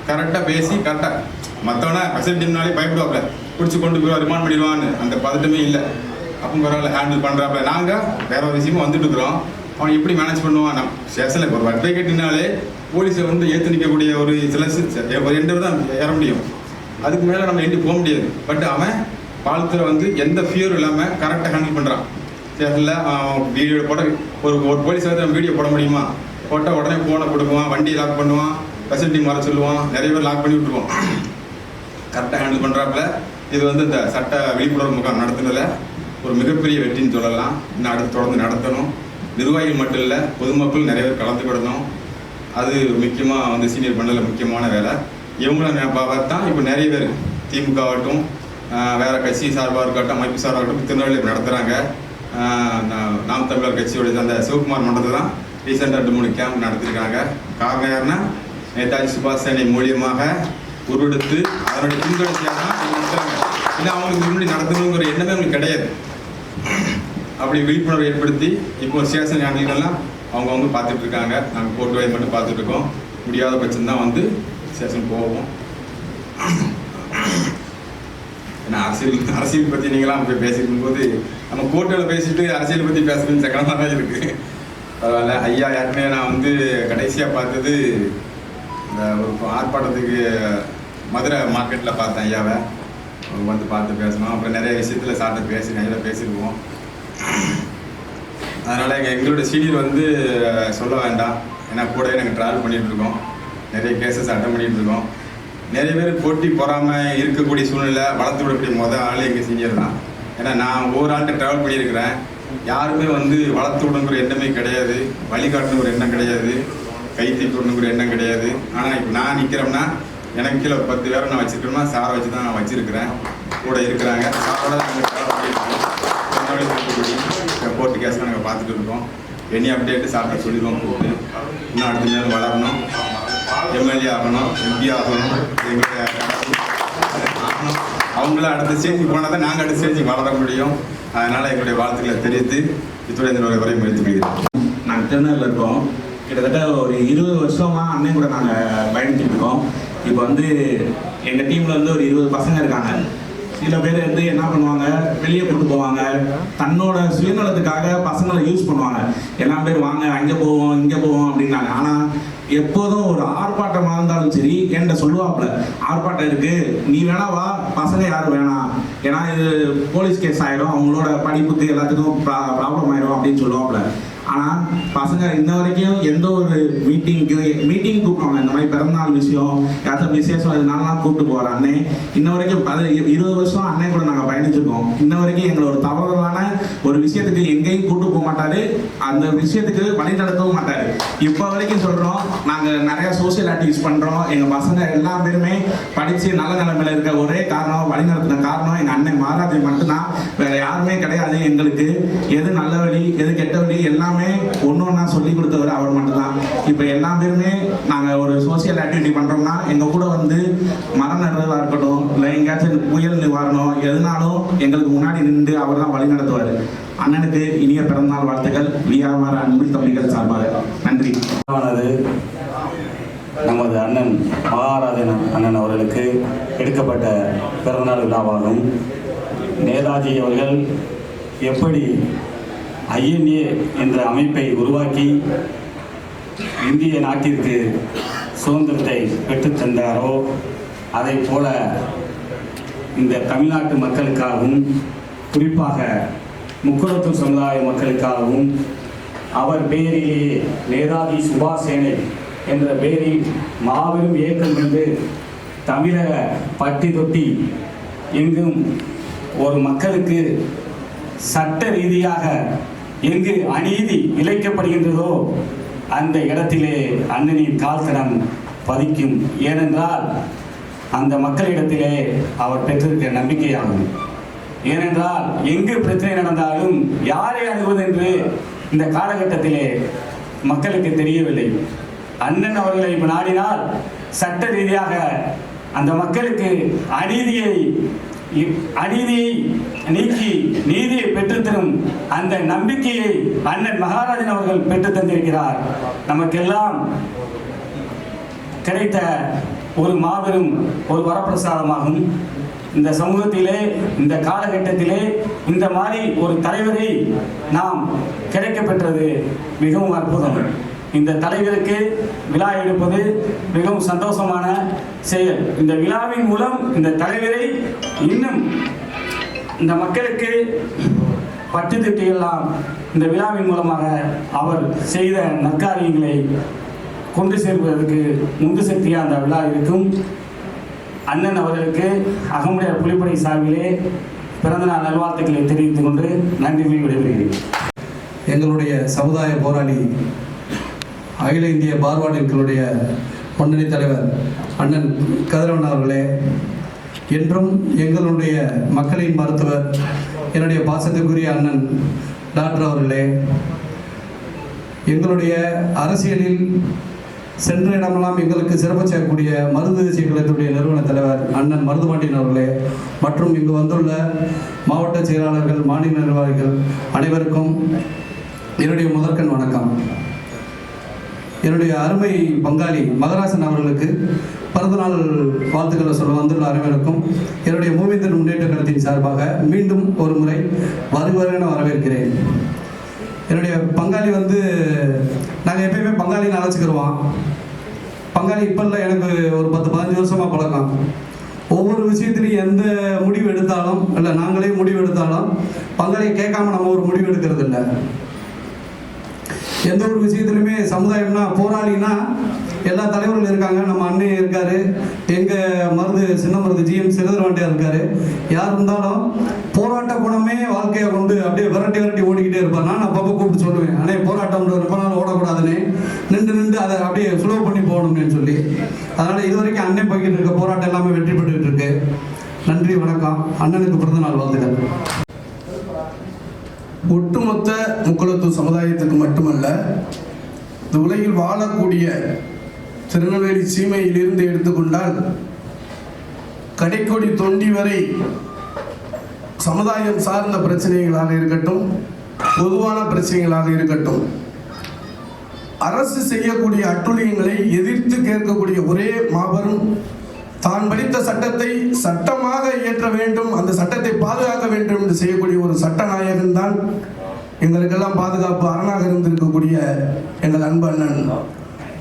கரெக்டாக பேசி கரெக்டாக மற்றவனை ஃபெசிலிட்டினாலே பயப்படுவாப்புல, பிடிச்சி கொண்டு போய் ரிமாண்ட் பண்ணிடுவான்னு. அந்த பதட்டமே இல்லை. அப்போ பரவாயில்ல ஹேண்டில் பண்ணுறாப்புல. நாங்கள் வேற ஒரு விஷயமும் வந்துட்டு இருக்கிறோம். அவன் எப்படி மேனேஜ் பண்ணுவான்? நம்ம ஸ்டேஷனில் ஒரு அட்வொகேட்னாலே போலீஸை ஏற்று நிற்கக்கூடிய ஒரு சில ஒரு 2 தான் ஏற முடியும். அதுக்கு மேலே நம்ம எண்டி போக முடியாது. பட் அவன் பாலத்தில் எந்த ஃபியரும் இல்லாமல் கரெக்டாக ஹேண்டில் பண்ணுறான். ஸ்டேஷனில் வீடியோ போட ஒரு போலீஸ் நம்ம வீடியோ போட முடியுமா? போட்டால் உடனே ஃபோனை கொடுக்குவான், வண்டி லாக் பண்ணுவான், ஃபெசிலிட்டி மாற சொல்லுவான், நிறைய பேர் லாக் பண்ணி விட்டுருவான். கரெக்டாக ஹேண்டில் பண்ணுறாப்புல. இது இந்த சட்ட விழிப்புணர்வு முகாம் நடத்துனதில் ஒரு மிகப்பெரிய வெற்றின்னு சொல்லலாம். இன்னும் அடுத்து தொடர்ந்து நடத்தணும். நிர்வாகிகள் மட்டும் இல்லை, பொதுமக்கள் நிறைய பேர் கலந்துக்கிடணும். அது முக்கியமாக சீனியர் பண்ணல முக்கியமான வேலை. இவங்களும் பார்த்தா இப்போ நிறைய பேர் திமுக ஆகட்டும், வேறு கட்சி சார்பாக இருக்கட்டும், அமைப்பு சார்பாக இருக்கட்டும், திருநெல்வேலி நடத்துகிறாங்க. நாம் தமிழர் கட்சியோடைய அந்த சிவகுமார் மன்றத்தை தான் ரீசெண்டாக 2-3 கேம்ப் நடத்திருக்காங்க. காரணம் யாருன்னா நேதாஜி சுபாஷ் சேனை மூலியமாக உருவெடுத்து அதனுடைய பின்தொடர்ச்சியாக தான் நடத்துகிறாங்க. இல்லை அவங்களுக்கு முன்னாடி நடத்தணுங்கிற எண்ணமே அவங்களுக்கு கிடையாது. அப்படி விழிப்புணர்வு ஏற்படுத்தி இப்போ ஸ்டேஷன் ஹேண்டில்கள்லாம் அவங்கவுங்க பார்த்துட்டு இருக்காங்க. நாங்கள் கோர்ட் வாய் மட்டும் பார்த்துட்டு இருக்கோம். முடியாத பட்சம் வந்து ஸ்டேஷன் போவோம். ஏன்னா அரசியல் பற்றி நீங்களாம் போய் பேசியிருக்கும் போது நம்ம கோர்ட்டில் பேசிட்டு அரசியல் பற்றி பேசுறதுன்னு சக்கரமாக தான் இருக்குது. பரவாயில்ல. ஐயா ஏற்கனவே நான் வந்து கடைசியாக பார்த்தது இந்த ஒரு ஆர்ப்பாட்டத்துக்கு மதுரை மார்க்கெட்டில் பார்த்தேன் ஐயாவை. வந்து பார்த்து பேசணும். அப்புறம் நிறைய விஷயத்தில் சார்ட்ட ஐயாவில் பேசியிருக்கோம். அதனால் எங்களுடைய சீனியர் வந்து சொல்ல வேண்டாம். ஏன்னா கூடவே நாங்கள் ட்ராவல் பண்ணிகிட்டு இருக்கோம். நிறைய கேசஸ் அட்டன் பண்ணிகிட்டு இருக்கோம். நிறைய பேர் போட்டி பொறாமல் இருக்கக்கூடிய சூழ்நிலை வளர்த்து விடக்கூடிய ஆள் எங்கள் சீனியர் தான். ஏன்னா நான் ஒவ்வொரு ஆள்கிட்ட ட்ராவல் பண்ணியிருக்கிறேன். யாருமே வந்து வளர்த்து விடணுங்கிற எண்ணமே கிடையாது, வழிகாட்டணுங்கிற எண்ணம் கிடையாது, கை தீட்டணுங்கிற எண்ணம் கிடையாது. ஆனால் இப்போ நான் நிற்கிறோம்னா எனக்கு கீழே 10 பேரை நான் வச்சுருக்கணும்னா சாரை வச்சு தான் நான் வச்சுருக்கிறேன். கூட இருக்கிறாங்க. சாரோட நாங்கள் ட்ராவல் பண்ணியிருக்கோம். கோர்ட்டு கேஸ் நாங்கள் பார்த்துட்டு இருக்கோம். எனி அப்டேட்டு சாப்பிட்டு சொல்லிடுவோம். கூப்பிட்டு இன்னும் அடுத்த நேரம் வளரணும், எம்எல்ஏ ஆகணும், எம்பி ஆகணும், ஆகணும். அவங்களும் அடுத்த ஸ்டேஜுக்கு போனால் தான் நாங்கள் அடுத்த ஸ்டேஜுக்கு வளர முடியும். அதனால் எங்களுடைய வாழ்த்துக்களை தெரிவித்து இத்துடன் இந்த வரை முயற்சி பண்ணுகிறோம். நாங்கள் திருநெல்வேலியில் இருக்கோம். கிட்டத்தட்ட ஒரு 20 வருஷமாக அண்ணன் கூட நாங்கள் பயணிச்சுட்டு இருக்கோம். இப்போ வந்து எங்கள் டீமில் வந்து ஒரு 20 பசங்க இருக்காங்க. சில பேர் வந்து என்ன பண்ணுவாங்க, வெளியே கொண்டு போவாங்க. தன்னோட சுயநலத்துக்காக பசங்களை யூஸ் பண்ணுவாங்க. எல்லா பேர் வாங்க அங்கே போவோம் இங்கே போவோம் அப்படின்னாங்க. ஆனால் எப்போதும் ஒரு ஆர்ப்பாட்டமாக இருந்தாலும் சரி என்கிட்ட சொல்லுவாப்புல, ஆர்ப்பாட்டம் இருக்குது, நீ வேணா வா, பசங்க யாரும் வேணாம், ஏன்னா இது போலீஸ் கேஸ் ஆகிடும், அவங்களோட படிப்புக்கு எல்லாத்துக்கும் ப்ராப்ளம் ஆகிடும் அப்படின்னு சொல்லுவாப்புல. ஆனால் பசங்க இன்ன வரைக்கும் எந்த ஒரு மீட்டிங் கூப்பிடுவாங்க. இந்த மாதிரி பிறந்தநாள் விஷயம், யாரும் விசேஷம் இதனாலலாம் கூப்பிட்டு போகிற அண்ணன் இன்ன வரைக்கும் 20 வருஷம் அண்ணன் கூட நாங்கள் பயணிச்சிருக்கோம். இன்ன வரைக்கும் எங்களை ஒரு தவறான ஒரு விஷயத்துக்கு எங்கேயும் கூப்பிட்டு போக மாட்டார், அந்த விஷயத்துக்கு வழி நடத்தவும் மாட்டார். இப்போ வரைக்கும் சொல்கிறோம், நாங்கள் நிறையா சோசியல் ஆக்டிவிட்டிஸ் பண்ணுறோம். எங்கள் பசங்க எல்லா பேருமே படித்து நல்ல நிலைமையில் இருக்க ஒரே காரணம், வழி நடத்தின காரணம் எங்கள் அண்ணன் மகாராஜன் மட்டும்தான். வேறு யாருமே கிடையாது. எங்களுக்கு எது நல்ல வழி எது கெட்ட வழி எல்லாமே ஒன்னொன்னா சொல்லி கொடுத்தவர் அவர் மட்டும்தான். இப்போ எல்லா பேருமே நாங்கள் ஒரு சோசியல் ஆக்டிவிட்டி பண்ணுறோம்னா எங்கள் கூட வந்து மரம் நடுறதா இருக்கட்டும், இல்லை எங்கேயாச்சும் புயல் நிவாரணம் எதுனாலும் எங்களுக்கு முன்னாடி நின்று அவர் தான் வழி நடத்துவார். அண்ணனுக்கு இனிய பிறந்தநாள் வாழ்த்துக்கள் வியாபார அன்பு தம்பிகள் சார்பாக. நன்றி. நமது அண்ணன் மகாராஜன் அண்ணன் அவர்களுக்கு எடுக்கப்பட்ட பிறந்தநாள் விழாவாகும். நேதாஜி அவர்கள் எப்படி INA என்ற அமைப்பை உருவாக்கி இந்திய நாட்டிற்கு சுதந்திரத்தை பெற்றுத்தந்தாரோ அதை போல இந்த தமிழ்நாட்டு மக்களுக்காகவும் குறிப்பாக முக்குளத்தூர் சமுதாய மக்களுக்காகவும் அவர் பெயரிலேயே நேதாஜி சுபாஷ் சேனை என்ற பெயரில் மாபெரும் இயக்கம் என்று தமிழக பட்டி தொட்டி எங்கும் ஒரு மக்களுக்கு சட்ட ரீதியாக எங்கு அநீதி இழைக்கப்படுகின்றதோ அந்த இடத்திலே அண்ணனின் கால்தடம் பதிக்கும். ஏனென்றால் அந்த மக்களிடத்திலே அவர் பெற்றிருக்கிற நம்பிக்கையாகும். ஏனென்றால் எங்கு பிரச்சனை நடந்தாலும் யாரை அணுகுவது என்று இந்த காலகட்டத்திலே மக்களுக்கு தெரியவில்லை. அண்ணன் அவர்களை நாடினால் சட்ட ரீதியாக அந்த மக்களுக்கு அநீதியை நீக்கி நீதியை பெற்றுத்தரும் அந்த நம்பிக்கையை அண்ணன் மகாராஜன் அவர்கள் பெற்று தந்திருக்கிறார். நமக்கெல்லாம் கிடைத்த ஒரு மாபெரும் ஒரு வரப்பிரசாதமாகும். இந்த சமூகத்திலே இந்த காலகட்டத்திலே இந்த மாதிரி ஒரு தலைவரை நாம் கிடைக்கப்பெற்றது மிகவும் அற்புதம். இந்த தலைவருக்கு விழா எடுப்பது மிகவும் சந்தோஷமான செயல். இந்த விழாவின் மூலம் இந்த தலைவரை இன்னும் இந்த மக்களுக்கு பட்டு திட்டியெல்லாம் இந்த விழாவின் மூலமாக அவர் செய்த நற்காரியங்களை கொண்டு சேர்ப்பதற்கு முந்து சக்தியாக அந்த விழா இருக்கும். அண்ணன் அவர்களுக்கு அகமுடையார் புலிப்படை சார்பிலே பிறந்தநாள் நல்வாழ்த்துக்களை தெரிவித்துக் கொண்டு நன்றி விடைபெறுகிறேன். எங்களுடைய சமுதாய போராளி அகில இந்திய பார்வாடிகளுடைய முன்னணி தலைவர் அண்ணன் கதிரவன் அவர்களே, என்றும் எங்களுடைய மக்களின் மருத்துவர் என்னுடைய பாசத்துக்குரிய அண்ணன் டாக்டர் அவர்களே, எங்களுடைய அரசியலில் சென்ற இடமெல்லாம் எங்களுக்கு சிறப்பு செய்யக்கூடிய மருது தேசிய நிறுவன தலைவர் அண்ணன் மருதுபாண்டியன் அவர்களே மற்றும் இங்கு வந்துள்ள மாவட்ட செயலாளர்கள், மாநில நிர்வாகிகள் அனைவருக்கும் என்னுடைய முதற்கண் வணக்கம். என்னுடைய அருமை பங்காளி மகராசன் அவர்களுக்கு பிறந்தநாள் வாழ்த்துக்களை சொல்ல வந்துள்ள அனைவருக்கும் என்னுடைய மூவேந்தர் முன்னேற்ற கழகத்தின் சார்பாக மீண்டும் ஒரு முறை வருவரென வரவேற்கிறேன். என்னுடைய பங்காளி நாங்கள் எப்பயுமே பங்காளின்னு அழைச்சிக்கிடுவோம். பங்காளி இப்போ இல்லை, எனக்கு ஒரு 10-15 வருஷமாக பழக்கம். ஒவ்வொரு விஷயத்துலையும் எந்த முடிவு எடுத்தாலும் இல்லை நாங்களே முடிவு எடுத்தாலும் பங்காளியை கேட்காம நம்ம ஒரு முடிவு எடுக்கிறது இல்லை. எந்த ஒரு விஷயத்துலையுமே சமுதாயம்னா போராளினா எல்லா தலைவர்களும் இருக்காங்க. நம்ம அண்ணன் இருக்காரு, எங்கள் சின்ன மருது ஜிஎம் சிறுதரவாண்டியா இருக்காரு. யார் இருந்தாலும் போராட்ட குணமே வாழ்க்கையை கொண்டு அப்படியே விரட்டி ஓடிக்கிட்டே இருப்பார். நான் அப்பப்போ கூப்பிட்டு சொல்லுவேன், அண்ணே போராட்டம் ரொம்ப நாள் ஓடக்கூடாதுன்னு, நின்று அதை அப்படியே ஸ்லோ பண்ணி போகணும்னு சொல்லி. அதனால் இது வரைக்கும் அண்ணன் போய்கிட்டு இருக்க போராட்டம் எல்லாமே வெற்றி பெற்றுக்கிட்டு இருக்கு. நன்றி, வணக்கம். அண்ணனுக்கு பிறந்தநாள் வாழ்த்துக்கள். ஒட்டுமொத்த முக்குளத்தூர் சமுதாயத்துக்கு மட்டுமல்ல, இந்த உலகில் வாழக்கூடிய திருநெல்வேலி சீமையிலிருந்து எடுத்துக்கொண்டால் கடைக்கொடி தொண்டி வரை சமுதாயம் சார்ந்த பிரச்சனைகளாக இருக்கட்டும், பொதுவான பிரச்சனைகளாக இருக்கட்டும், அரசு செய்யக்கூடிய அட்டுழியங்களை எதிர்த்து கேட்கக்கூடிய ஒரே மாபெரும், தான் படித்த சட்டத்தை சட்டமாக இயற்ற வேண்டும், அந்த சட்டத்தை பாதுகாக்க வேண்டும் என்று செய்யக்கூடிய ஒரு சட்டநாயகன் தான் எங்களுக்கெல்லாம் பாதுகாப்பு அரணாக இருந்திருக்கக்கூடிய எங்கள் அன்பு அண்ணன்,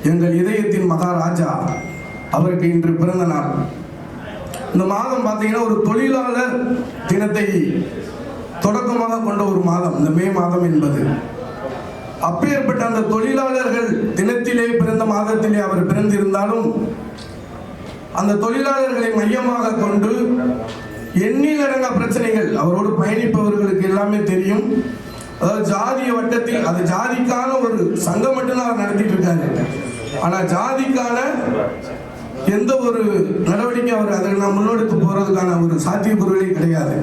எங்கள் இதயத்தின் மகாராஜா. அவருக்கு இன்று பிறந்த நாள். இந்த மாதம் பார்த்தீங்கன்னா ஒரு தொழிலாளர் தினத்தை தொடக்கமாக கொண்ட ஒரு மாதம் இந்த மே மாதம் என்பது. அப்பேற்பட்ட அந்த தொழிலாளர்கள் தினத்திலே பிறந்த மாதத்திலே அவர் பிறந்திருந்தாலும் அந்த தொழிலாளர்களை மையமாக கொண்டு எண்ணிலடங்கா பிரச்சனைகள் அவரோடு பயணிப்பவர்களுக்கு எல்லாமே தெரியும். அதாவது ஜாதிய வட்டத்தில் அது ஜாதிக்கான ஒரு சங்கம் மட்டும்தான் அவர் நடத்திட்டு இருக்காரு. ஆனா ஜாதிக்கான எந்த ஒரு நடவடிக்கை அவர் அதில் நான் முன்னெடுத்து போறதுக்கான ஒரு சாத்தியக்கூறுகளே கிடையாது.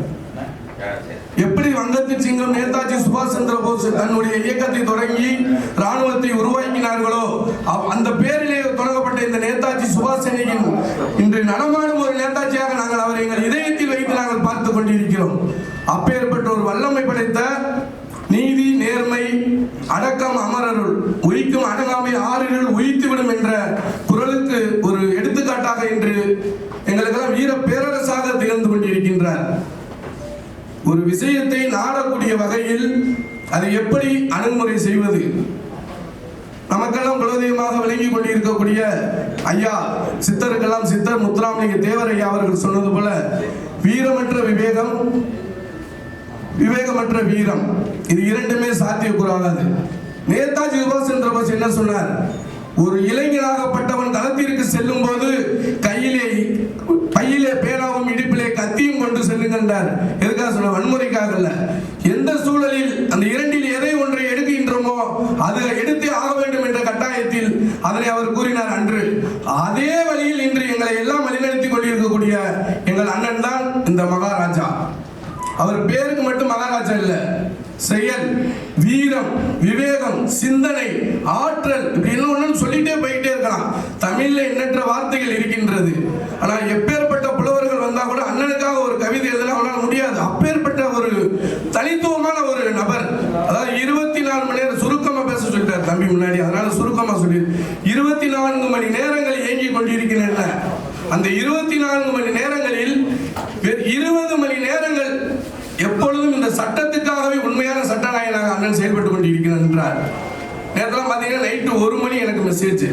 எப்படி வங்கத்து சிங்கம் நேதாஜி சுபாஷ் சந்திர போஸ் தன்னுடைய இயக்கத்தை தொடங்கி ராணுவத்தை உருவாக்கினார்களோ அந்த பேரிலே தொடங்கப்பட்ட இந்த நேதாஜி சுபாஷ் சேனையின் இன்று நடமாடும் ஒரு நேதாஜியாக நாங்கள் அவரை எங்கள் இதயத்தில் வைத்து நாங்கள் பார்த்து கொண்டிருக்கிறோம். அப்பேற்பட்ட ஒரு வல்லமை படைத்த நீதி, நேர்மை, அடக்கம், அமரருள் உயிக்கும் அடங்காமை ஆறினுள் உயித்துவிடும் என்ற குரலுக்கு ஒரு எடுத்துக்காட்டாக இன்று எங்களுக்கெல்லாம் வீர பேரரசாக திகழ்ந்து கொண்டிருக்கின்றார். ஒரு விஷயத்தை நாடக்கூடிய வகையில் அதை எப்படி அணுகுமுறை செய்வது, நமக்கெல்லாம் குலதெய்வமாக விளங்கி கொண்டிருக்கக்கூடிய ஐயா, சித்தருக்கெல்லாம் சித்தர் முத்துராமலிங்க தேவர் ஐயா அவர்கள் சொன்னது போல வீரமற்ற விவேகம், விவேகமற்ற வீரம், இது இரண்டுமே சாத்தியக்கூறாது. நேதாஜி சுபாஷ் சந்திர போஸ் என்ன சொன்னார்? ஒரு இளைஞராகப்பட்டவன் களத்திற்கு செல்லும் போது பையிலே பேனாவும் இடுப்பிலே கத்தியும் கொண்டு செல்லுகின்றார். எதுக்காக சொல்ல? வன்முறைக்காக அல்ல. எந்த சூழலில் அந்த இரண்டில் எதை ஒன்றை எடுக்கின்றோமோ அது எடுத்தே ஆக வேண்டும் என்ற கட்டாயத்தில் அதனை அவர் கூறினார் அன்று. அதே வழியில் இன்று எங்களை எல்லாம் வழிநடத்தி கொண்டிருக்கக்கூடிய எங்கள் அண்ணன் தான் இந்த மகாராஜா. அவர் பேருக்கு மட்டும் மகாராஜா இல்ல, செயல், வீரம், விவேகம், சிந்தனை, ஆற்றல், இப்படி சொல்லிட்டே போயிட்டே இருக்கலாம். தமிழ்ல எண்ணற்ற வார்த்தைகள் இருக்கின்றது. ஆனா எப்பேற்பட்ட புலவர்கள் வந்தா கூட அண்ணனுக்காக ஒரு கவிதை எழுதலாம் அவனால் முடியாது. அப்பேற்பட்ட ஒரு தனித்துவமான ஒரு நபர். அதாவது 24 மணி நேரம் சுருக்கமா பேச சொல்லிட்டார் தம்பி முன்னாடி, அதனால சுருக்கமா சொல்லி 24 மணி நேரங்கள் இயங்கி கொண்டிருக்கின்றன. அந்த 24 மணி நேரங்களில் 20 மணி நேரங்கள் எப்பொழுதும் இந்த சட்டத்துக்காகவே உண்மையான சட்டநாயகனாக அண்ணன் செயல்பட்டு கொண்டிருக்கிறார் என்றார். நேரத்தில் பார்த்தீங்கன்னா நைட்டு 1 மணி எனக்கு மெசேஜ்,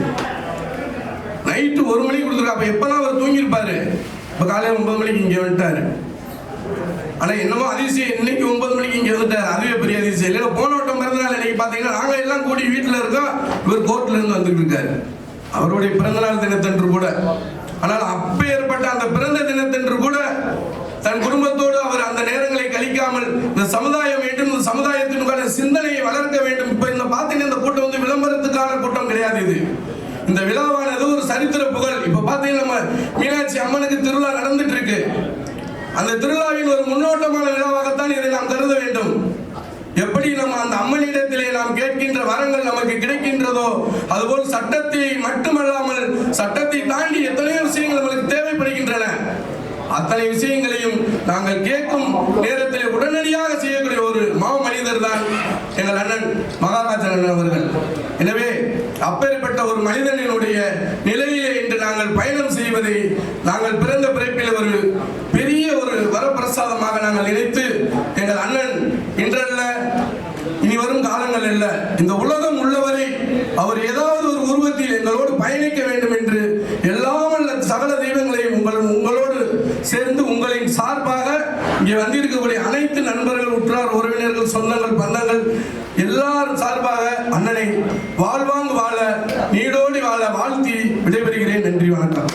நைட்டு 1 மணிக்கு கொடுத்துருக்கா. அப்போ எப்போதான் அவர் தூங்கியிருப்பாரு. இப்போ காலையில் 9 மணிக்கு இங்கே வந்துட்டாரு. ஆனால் என்னமோ அதிசயம், இன்னைக்கு 9 மணிக்கு இங்கே வந்துட்டார். அதுவே பெரிய அதிசயம் இல்லை. போன வட்டம் பிறந்தநாள் இன்னைக்கு பார்த்தீங்கன்னா நாங்கள் எல்லாம் கூடி வீட்டில் இருக்கோம், இவர் கோர்ட்ல இருந்து வந்துட்டு இருக்காரு அவருடைய பிறந்தநாள் தினத்தன்று கூட. ஆனால் அப்பேற்பட்ட அந்த பிறந்த தினத்தன்று கூட தன் குடும்பத்தோடு அவர் அந்த நேரங்களை கழிக்காமல் இந்த சமுதாயம் வேண்டும், இந்த சமுதாயத்தினுக்கான சிந்தனையை வளர்க்க வேண்டும். இப்ப இந்த பாத்தீங்கன்னா இந்த கூட்டம் வந்து விளம்பரத்துக்கான கூட்டம் கிடையாது. இது இந்த விழாவானது ஒரு சரித்திர புகழ். இப்ப பாத்தீங்கன்னா நம்ம மீனாட்சி அம்மனுக்கு திருவிழா நடந்துட்டு இருக்கு. அந்த திருவிழாவின் ஒரு முன்னோட்டமான விழாவாகத்தான் இதை நாம் கருத வேண்டும். எப்படி நம்ம அந்த அம்மனிடத்திலே நாம் நாம் கேட்கின்ற வரங்கள் நமக்கு கிடைக்கின்றதோ அதுபோல் சட்டத்தை மட்டுமல்லாமல் சட்டத்தை தாண்டி எத்தனையோ விஷயங்கள் நமக்கு தேவைப்படுகின்றன. அத்தனை விஷயங்களையும் நாங்கள் கேட்கும் நேரத்தில் உடனடியாக செய்யக்கூடிய ஒரு மனிதர் தான் எங்கள் அண்ணன் மகாராஜன் அவர்கள். எனவே அப்பேற்பட்ட ஒரு மனிதனினுடைய நிலையிலே இன்று நாங்கள் பயணம் செய்வதை நாங்கள் பிறந்த பிறப்பில் ஒரு பெரிய ஒரு வரப்பிரசாதமாக நாங்கள் நினைத்து எங்கள் அண்ணன் இன்றல்ல இனி வரும் காலங்கள் அல்ல, இந்த உலகம் உள்ளவரை அவர் ஏதாவது ஒரு உருவத்தில் எங்களோடு பயணிக்க வேண்டும் என்று எல்லாமல்ல சகல தெய்வங்களையும் உங்களோடு சேர்ந்து உங்களின் சார்பாக இங்கே வந்திருக்கக்கூடிய அனைத்து நண்பர்கள், உற்றார், உறவினர்கள், சொந்தங்கள், பந்தங்கள் எல்லாரும் சார்பாக அண்ணனை வாழ்வாங்கு வாழ நீடோடி வாழ வாழ்த்தி விடைபெறுகிறேன். நன்றி, வணக்கம்.